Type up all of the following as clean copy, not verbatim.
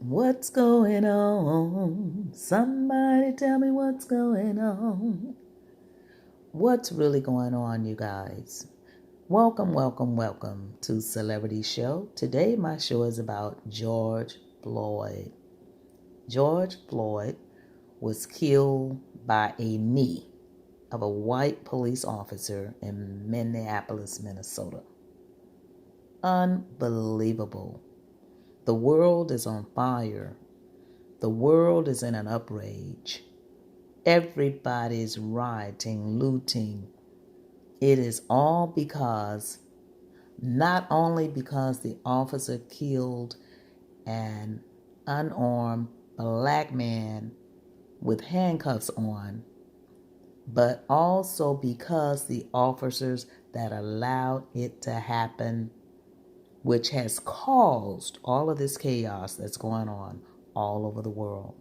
What's going on? Somebody tell me what's going on. What's really going on, you guys? Welcome to Celebrity Show. Today, my show is about George Floyd. George Floyd was killed by a knee of a white police officer in Minneapolis, Minnesota. Unbelievable. The world is on fire. The world is in an outrage. Everybody's rioting, looting. It is all because, not only because the officer killed an unarmed black man with handcuffs on, but also because the officers that allowed it to happen, which has caused all of this chaos that's going on all over the world.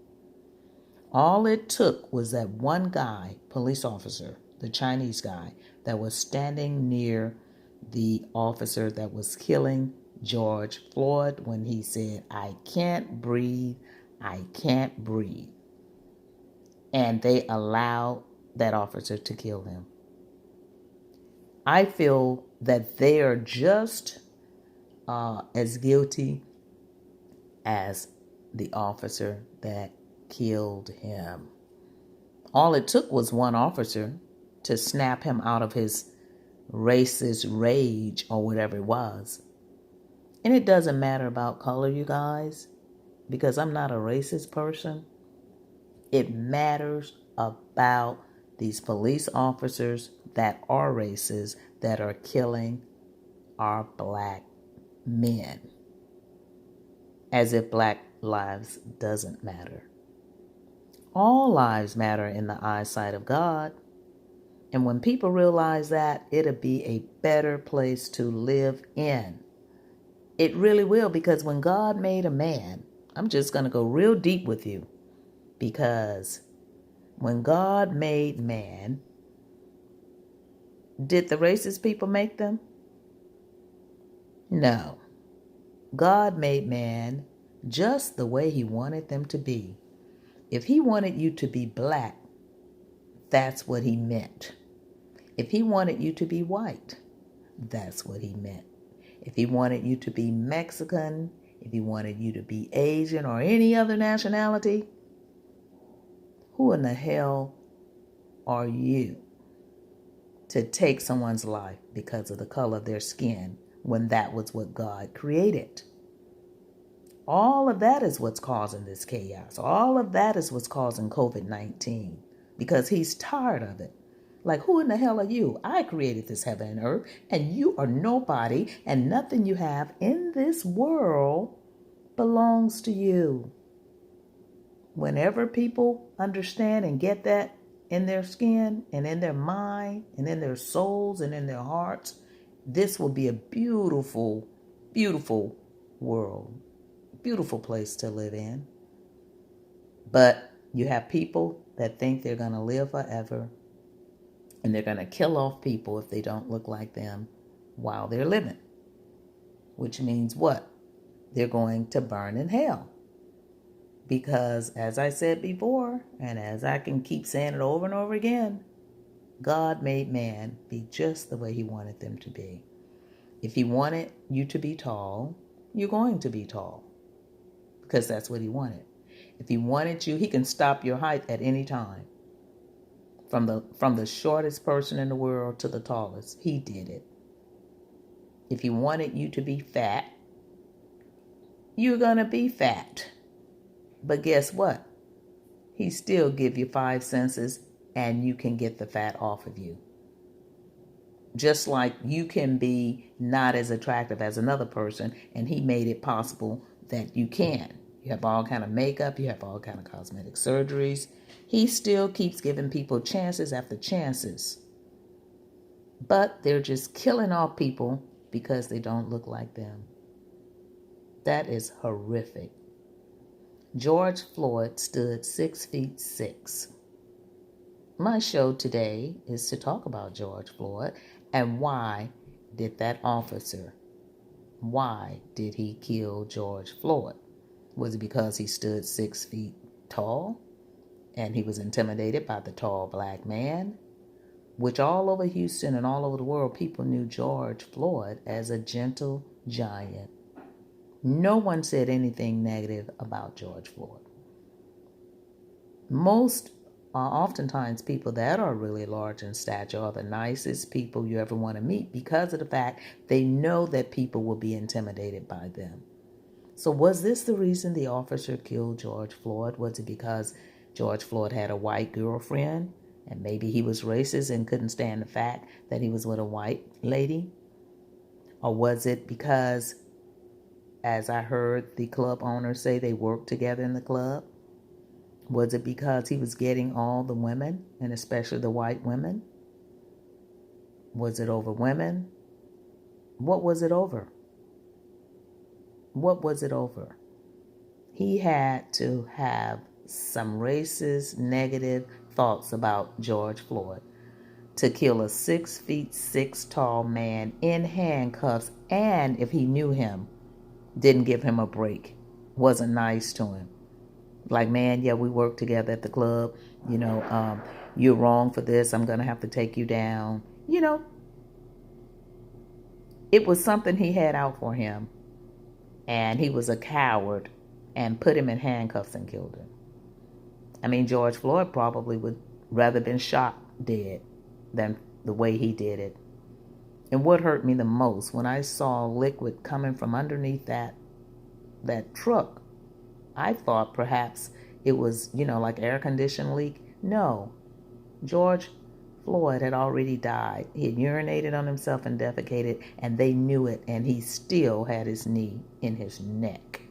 All it took was that one guy, police officer, the Chinese guy, that was standing near the officer that was killing George Floyd when he said, "I can't breathe, I can't breathe." And they allowed that officer to kill him. I feel that they are just as guilty as the officer that killed him. All it took was one officer to snap him out of his racist rage or whatever it was. And it doesn't matter about color, you guys, because I'm not a racist person. It matters about these police officers that are racist, that are killing our black men. As if black lives doesn't matter. All lives matter in the eyesight of God. And when people realize that, it'll be a better place to live in. It really will, because when God made a man, I'm just going to go real deep with you, because when God made man, did the racist people make them? No. God made man just the way he wanted them to be. If he wanted you to be black, that's what he meant. If he wanted you to be white, that's what he meant. If he wanted you to be Mexican, if he wanted you to be Asian or any other nationality, who in the hell are you to take someone's life because of the color of their skin when that was what God created? All of that is what's causing this chaos. All of that is what's causing COVID-19, because he's tired of it. Like, who in the hell are you? I created this heaven and earth, and you are nobody, and nothing you have in this world belongs to you. Whenever people understand and get that in their skin and in their mind and in their souls and in their hearts, this will be a beautiful, beautiful world. Beautiful place to live in. But you have people that think they're going to live forever, and they're going to kill off people if they don't look like them while they're living. Which means what? They're going to burn in hell. Because, as I said before, and as I can keep saying it over and over again, God made man be just the way he wanted them to be. If he wanted you to be tall, you're going to be tall, because that's what he wanted. If he wanted you, he can stop your height at any time. From the shortest person in the world to the tallest, he did it. If he wanted you to be fat, you're going to be fat. But guess what? He still give you 5 senses and you can get the fat off of you. Just like you can be not as attractive as another person, and he made it possible that you can. You have all kind of makeup, you have all kind of cosmetic surgeries. He still keeps giving people chances after chances. But they're just killing off people because they don't look like them. That is horrific. George Floyd stood 6'6". My show today is to talk about George Floyd and why did he kill George Floyd? Was it because he stood 6 feet tall and he was intimidated by the tall black man? Which all over Houston and all over the world, people knew George Floyd as a gentle giant. No one said anything negative about George Floyd. Oftentimes people that are really large in stature are the nicest people you ever want to meet because of the fact they know that people will be intimidated by them. So was this the reason the officer killed George Floyd? Was it because George Floyd had a white girlfriend and maybe he was racist and couldn't stand the fact that he was with a white lady? Or was it because, as I heard the club owner say, they worked together in the club? Was it because he was getting all the women, and especially the white women? Was it over women? What was it over? What was it over? He had to have some racist, negative thoughts about George Floyd to kill a 6'6" tall man in handcuffs, and if he knew him, didn't give him a break, wasn't nice to him. Like, man, yeah, we work together at the club. You're wrong for this. I'm going to have to take you down. It was something he had out for him. And he was a coward and put him in handcuffs and killed him. I mean, George Floyd probably would rather been shot dead than the way he did it. And what hurt me the most, when I saw liquid coming from underneath that truck, I thought perhaps it was, like air condition leak. No. George Floyd had already died. He had urinated on himself and defecated, and they knew it, and he still had his knee in his neck.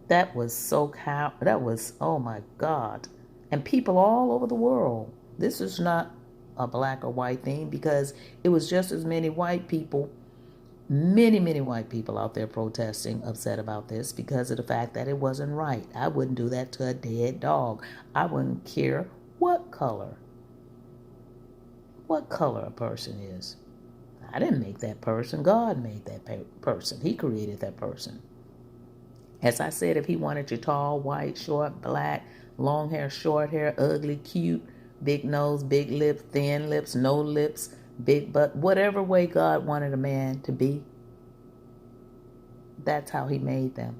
That was oh my God. And people all over the world. This is not a black or white thing, because it was just as many white people, many white people out there protesting, upset about this because of the fact that it wasn't right. I wouldn't do that to a dead dog. I wouldn't care what color a person is. I didn't make that person. God made that person. He created that person. As I said, if he wanted you tall, white, short, black, long hair, short hair, ugly, cute, big nose, big lips, thin lips, no lips, big butt, whatever way God wanted a man to be, that's how he made them.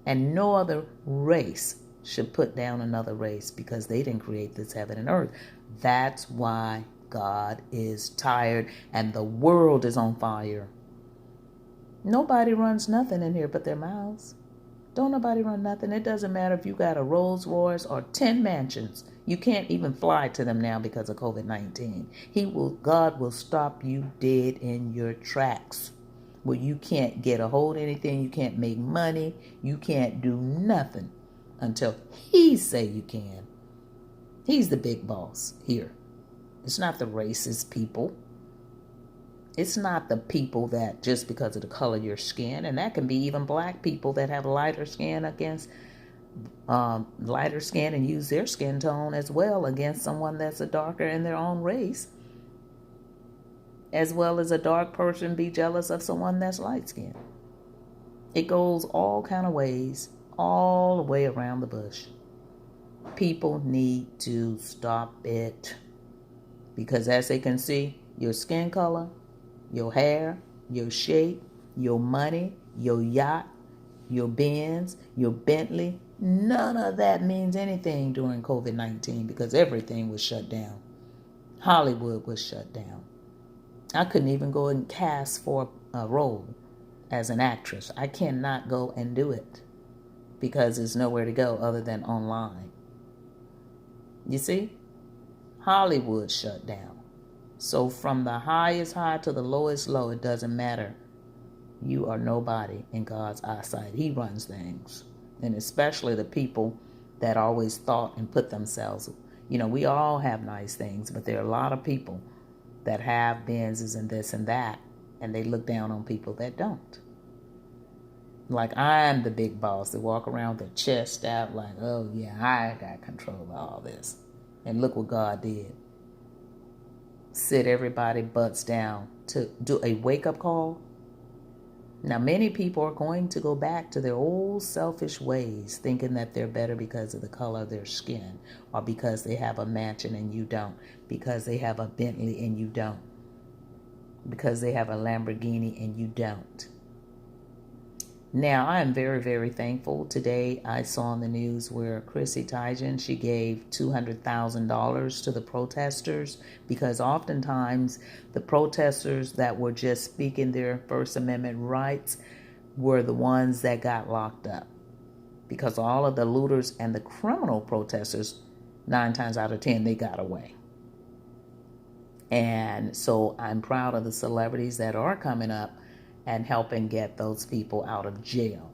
And no other race should put down another race because they didn't create this heaven and earth. That's why God is tired and the world is on fire. Nobody runs nothing in here but their mouths. Don't nobody run nothing. It doesn't matter if you got a Rolls Royce or 10 mansions. You can't even fly to them now because of COVID-19. God will stop you dead in your tracks, where you can't get a hold of anything, you can't make money, you can't do nothing until he say you can. He's the big boss here. It's not the racist people. It's not the people that just because of the color of your skin, and that can be even black people that have lighter skin against lighter skin and use their skin tone as well against someone that's a darker in their own race, as well as a dark person be jealous of someone that's light skinned. It goes all kind of ways, all the way around the bush. People need to stop it, because as they can see, your skin color, your hair, your shape, your money, your yacht, your Benz, your Bentley, none of that means anything during COVID-19 because everything was shut down. Hollywood was shut down. I couldn't even go and cast for a role as an actress. I cannot go and do it because there's nowhere to go other than online. You see? Hollywood shut down. So from the highest high to the lowest low, it doesn't matter. You are nobody in God's eyesight. He runs things. And especially the people that always thought and put themselves, we all have nice things, but there are a lot of people that have Benzes and this and that, and they look down on people that don't. Like, I'm the big boss. They walk around with their chest out like, oh yeah, I got control of all this. And look what God did. Sit everybody butts down to do a wake-up call. Now, many people are going to go back to their old selfish ways, thinking that they're better because of the color of their skin, or because they have a mansion and you don't, because they have a Bentley and you don't, because they have a Lamborghini and you don't. Now, I am very, very thankful. Today, I saw on the news where Chrissy Teigen, she gave $200,000 to the protesters, because oftentimes the protesters that were just speaking their First Amendment rights were the ones that got locked up, because all of the looters and the criminal protesters, 9 times out of 10, they got away. And so I'm proud of the celebrities that are coming up and helping get those people out of jail,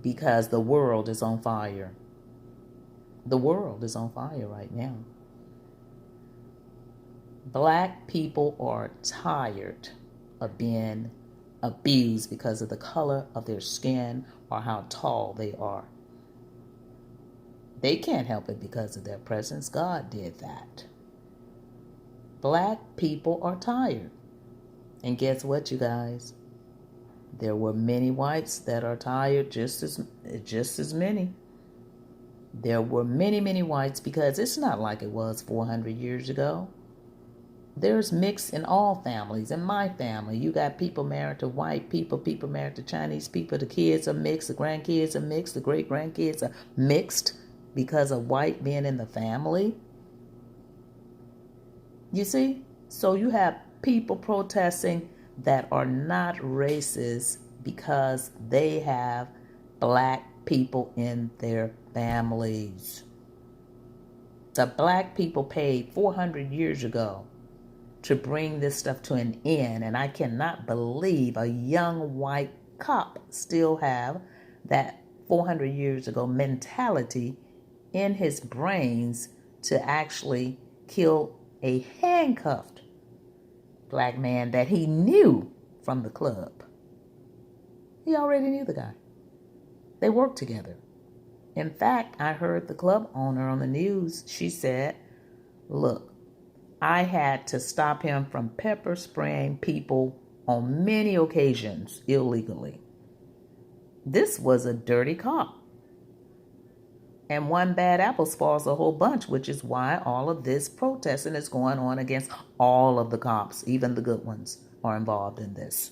because the world is on fire. The world is on fire right now. Black people are tired of being abused because of the color of their skin or how tall they are. They can't help it because of their presence. God did that. Black people are tired. And guess what, you guys? There were many whites that are tired, just as many. There were many, many whites, because it's not like it was 400 years ago. There's mix in all families. In my family, you got people married to white people, people married to Chinese people. The kids are mixed, the grandkids are mixed, the great-grandkids are mixed because of white being in the family. You see? So you have people protesting that are not racist because they have black people in their families. The black people paid 400 years ago to bring this stuff to an end, and I cannot believe a young white cop still have that 400 years ago mentality in his brains to actually kill a handcuffed black man that he knew from the club. He already knew the guy. They worked together. In fact, I heard the club owner on the news. She said, look, I had to stop him from pepper spraying people on many occasions illegally. This was a dirty cop. And one bad apple spoils a whole bunch, which is why all of this protesting is going on against all of the cops. Even the good ones are involved in this.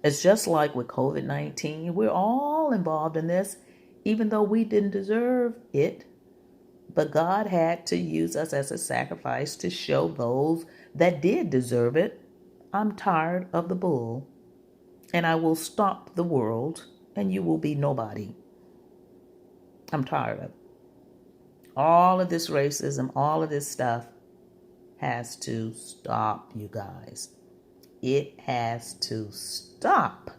It's just like with COVID-19. We're all involved in this, even though we didn't deserve it. But God had to use us as a sacrifice to show those that did deserve it, I'm tired of the bull, and I will stop the world, and you will be nobody. I'm tired of it. All of this racism, all of this stuff has to stop, you guys. It has to stop.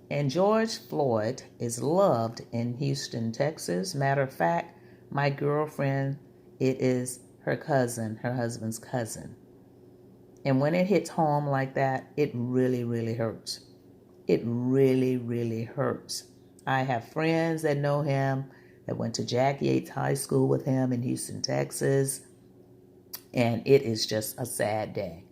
And George Floyd is loved in Houston, Texas. Matter of fact, my girlfriend, it is her cousin, her husband's cousin. And when it hits home like that, it really, really hurts. It really, really hurts. I have friends that know him, that went to Jack Yates High School with him in Houston, Texas. And it is just a sad day.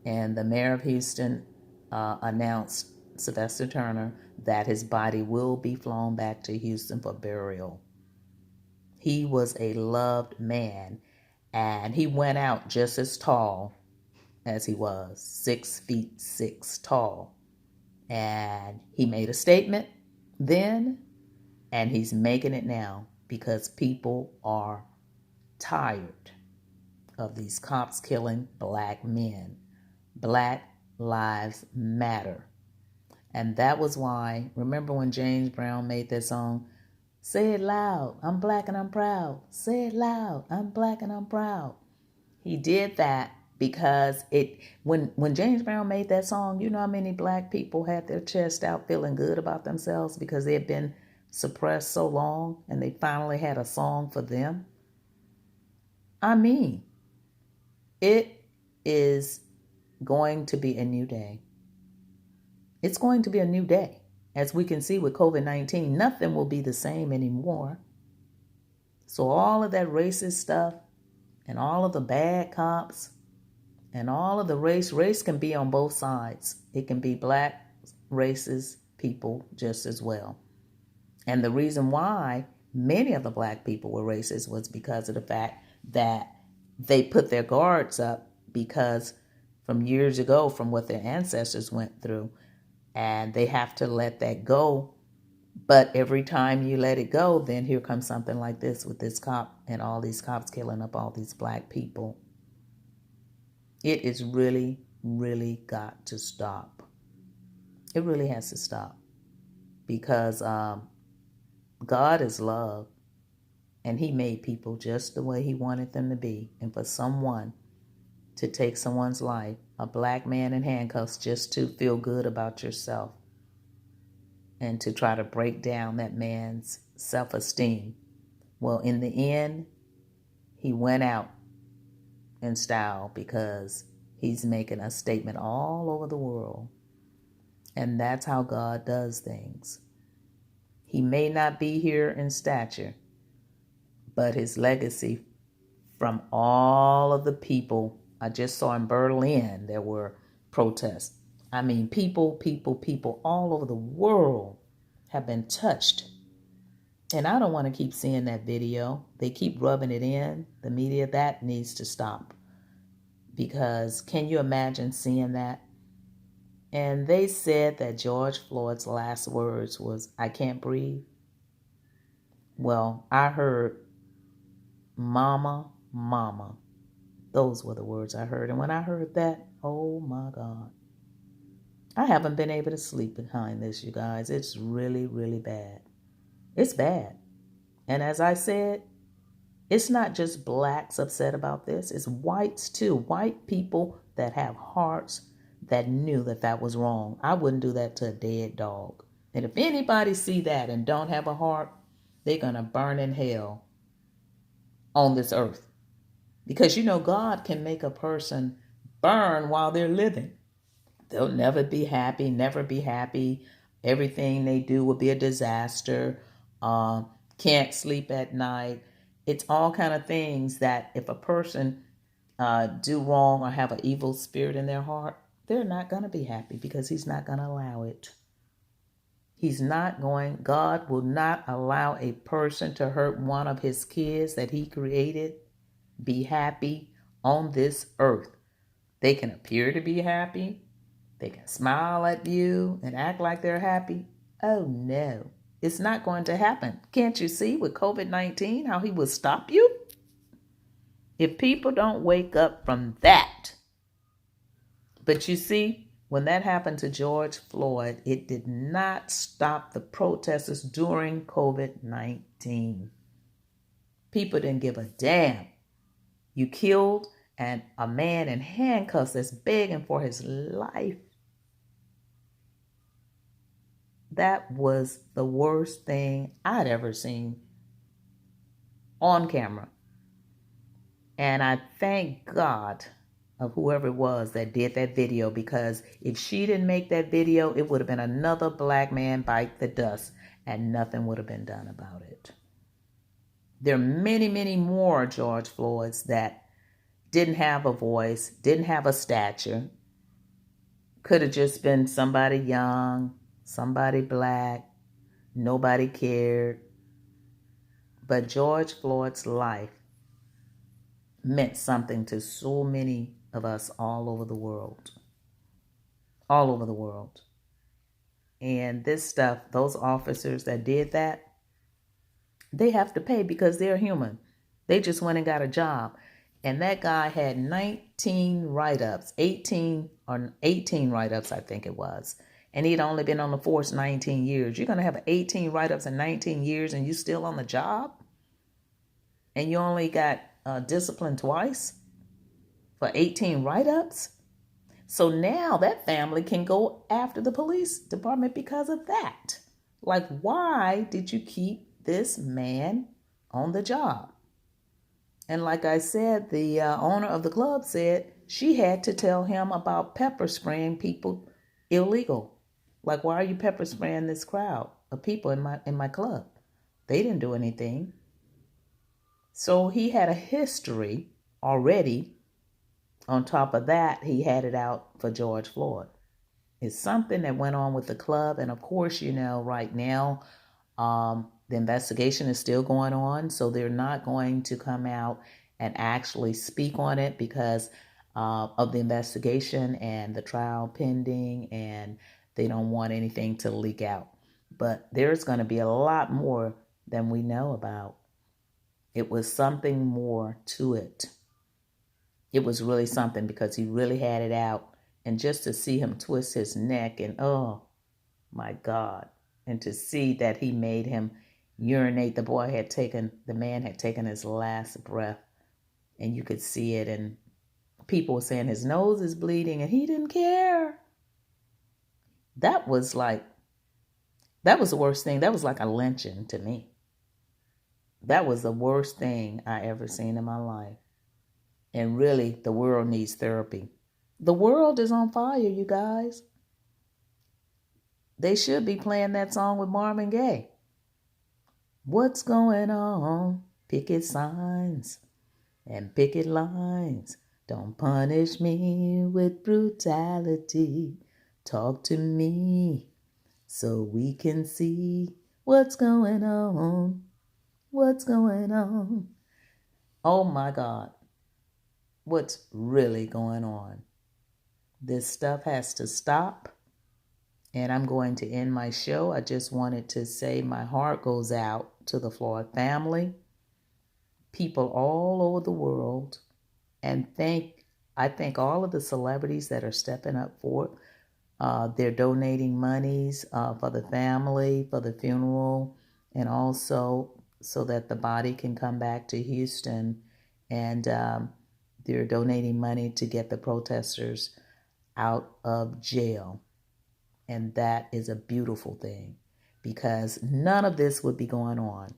And the mayor of Houston announced, Sylvester Turner, that his body will be flown back to Houston for burial. He was a loved man, and he went out just as tall as he was, 6'6" tall. And he made a statement then, and he's making it now, because people are tired of these cops killing black men. Black lives matter. And that was why, remember when James Brown made that song, say it loud, I'm black and I'm proud. Say it loud, I'm black and I'm proud. He did that because when James Brown made that song, you know how many black people had their chest out feeling good about themselves because they had been suppressed so long, and they finally had a song for them? I mean, it is going to be a new day. It's going to be a new day. As we can see with COVID-19, nothing will be the same anymore. So all of that racist stuff and all of the bad cops And all of the race can be on both sides. It can be black races, people just as well. And the reason why many of the black people were racist was because of the fact that they put their guards up because from years ago, from what their ancestors went through, and they have to let that go. But every time you let it go, then here comes something like this with this cop and all these cops killing up all these black people. It is really, really got to stop. It really has to stop because God is love, and he made people just the way he wanted them to be. And for someone to take someone's life, a black man in handcuffs, just to feel good about yourself and to try to break down that man's self-esteem. Well, in the end, he went out in style because he's making a statement all over the world. And that's how God does things. He may not be here in stature, but his legacy from all of the people, I just saw in Berlin, there were protests. I mean, people all over the world have been touched. And I don't want to keep seeing that video. They keep rubbing it in. The media, that needs to stop. Because can you imagine seeing that? And they said that George Floyd's last words was, "I can't breathe." Well, I heard, "Mama, mama." Those were the words I heard. And when I heard that, oh my God. I haven't been able to sleep behind this, you guys. It's really, really bad. It's bad. And as I said, it's not just blacks upset about this. It's whites too. White people that have hearts that knew that that was wrong. I wouldn't do that to a dead dog. And if anybody see that and don't have a heart, they're going to burn in hell on this earth. Because, God can make a person burn while they're living. They'll never be happy, never be happy. Everything they do will be a disaster. Can't sleep at night. It's all kind of things that if a person do wrong or have an evil spirit in their heart, they're not going to be happy because he's not going to allow it. God will not allow a person to hurt one of his kids that he created be happy on this earth. They can appear to be happy. They can smile at you and act like they're happy. Oh no, it's not going to happen. Can't you see with COVID-19 how he will stop you? If people don't wake up from that. But you see, when that happened to George Floyd, it did not stop the protesters during COVID-19. People didn't give a damn. You killed a man in handcuffs that's begging for his life. That was the worst thing I'd ever seen on camera. And I thank God of whoever it was that did that video, because if she didn't make that video, it would have been another black man bite the dust and nothing would have been done about it. There are many, many more George Floyds that didn't have a voice, didn't have a stature, could have just been somebody young, somebody black, nobody cared. But George Floyd's life meant something to so many of us all over the world. All over the world. And this stuff, those officers that did that, they have to pay because they're human. They just went and got a job. And that guy had 19 write-ups, 18 write-ups, I think it was. And he'd only been on the force 19 years. You're going to have 18 write-ups in 19 years and you still on the job? And you only got disciplined twice for 18 write-ups? So now that family can go after the police department because of that. Like, why did you keep this man on the job? And like I said, the owner of the club said she had to tell him about pepper spraying people illegal. Like, why are you pepper spraying this crowd of people in my club? They didn't do anything. So he had a history already On top of that, he had it out for George Floyd. It's something that went on with the club. And of course, right now, the investigation is still going on. So they're not going to come out and actually speak on it because of the investigation and the trial pending. And they don't want anything to leak out. But there's going to be a lot more than we know about. It was something more to it. It was really something because he really had it out. And just to see him twist his neck and oh my God. And to see that he made him urinate. The man had taken his last breath and you could see it. And people were saying his nose is bleeding and he didn't care. That was the worst thing. That was like a lynching to me. That was the worst thing I ever seen in my life. And really, the world needs therapy. The world is on fire, you guys. They should be playing that song with Marvin Gaye. What's going on? Picket signs and picket lines. Don't punish me with brutality. Talk to me so we can see what's going on. What's going on? Oh my God. What's really going on? This stuff has to stop. And I'm going to end my show. I just wanted to say my heart goes out to the Floyd family, people all over the world, and I thank all of the celebrities that are stepping up for it. They're donating monies for the family, for the funeral, and also so that the body can come back to Houston. And they're donating money to get the protesters out of jail. And that is a beautiful thing because none of this would be going on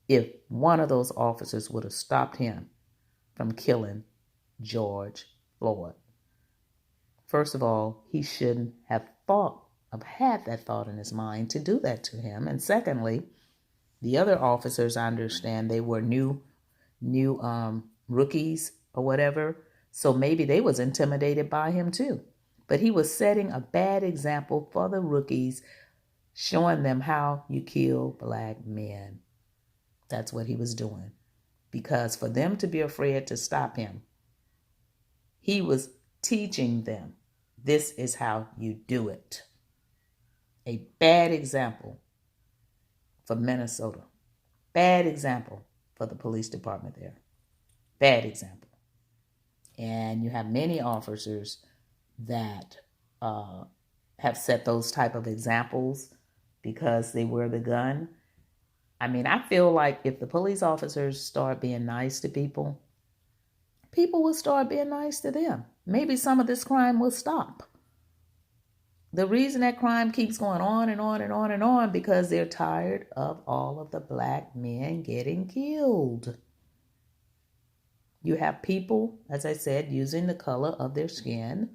if one of those officers would have stopped him from killing George Floyd. First of all, he shouldn't have had that thought in his mind to do that to him. And secondly, the other officers, I understand they were new rookies or whatever. So maybe they was intimidated by him too. But he was setting a bad example for the rookies, showing them how you kill black men. That's what he was doing. Because for them to be afraid to stop him, he was teaching them, this is how you do it. A bad example for Minnesota. Bad example for the police department there. Bad example. And you have many officers that have set those type of examples because they wear the gun. I mean, I feel like if the police officers start being nice to people, people will start being nice to them. Maybe some of this crime will stop. The reason that crime keeps going on and on and on and on because they're tired of all of the black men getting killed. You have people, as I said, using the color of their skin,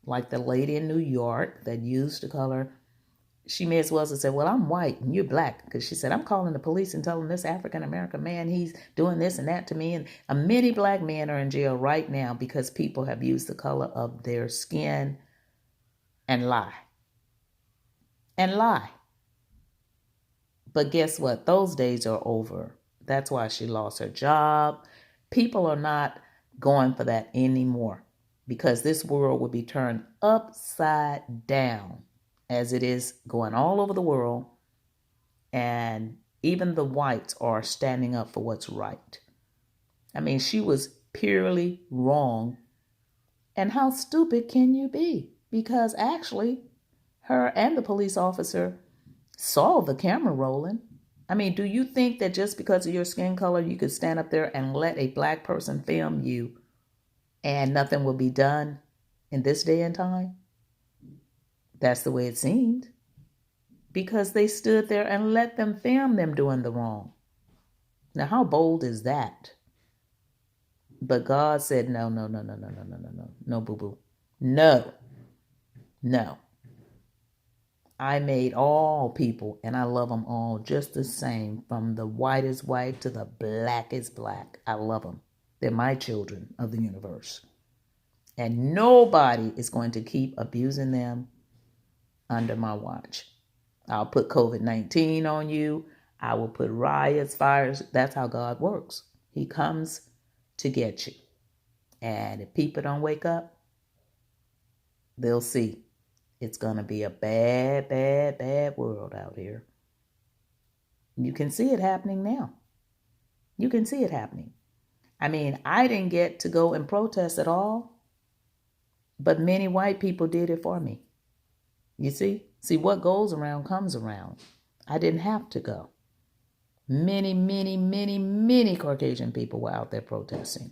like the lady in New York that used the color. She may as well have said, well, I'm white and you're black. Because she said, I'm calling the police and telling this African-American man he's doing this and that to me. And many black men are in jail right now because people have used the color of their skin and lie. And lie. But guess what? Those days are over. That's why she lost her job. People are not going for that anymore because this world will be turned upside down as it is going all over the world. And even the whites are standing up for what's right. I mean, she was purely wrong. And how stupid can you be? Because actually, her and the police officer saw the camera rolling. I mean, do you think that just because of your skin color, you could stand up there and let a black person film you and nothing will be done in this day and time? That's the way it seemed. Because they stood there and let them film them doing the wrong. Now, how bold is that? But God said, no, boo-boo. No. I made all people, and I love them all just the same, from the whitest white to the blackest black. I love them. They're my children of the universe. And nobody is going to keep abusing them under my watch. I'll put COVID-19 on you. I will put riots, fires. That's how God works. He comes to get you. And if people don't wake up, they'll see. It's going to be a bad, bad, bad world out here. You can see it happening now. You can see it happening. I mean, I didn't get to go and protest at all, but many white people did it for me. You see? See, what goes around comes around. I didn't have to go. Many, many, many, many Caucasian people were out there protesting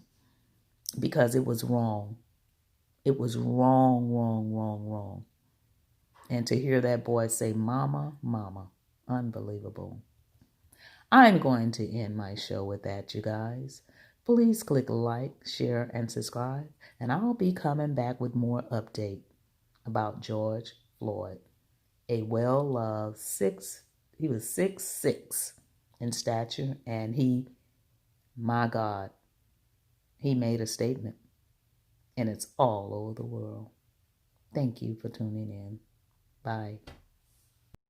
because it was wrong. It was wrong, wrong, wrong, wrong. And to hear that boy say, "Mama, mama," unbelievable. I'm going to end my show with that, you guys. Please click like, share, and subscribe, and I'll be coming back with more update about George Floyd, a well-loved he was 6'6" in stature, and my God, he made a statement, and it's all over the world. Thank you for tuning in. Bye.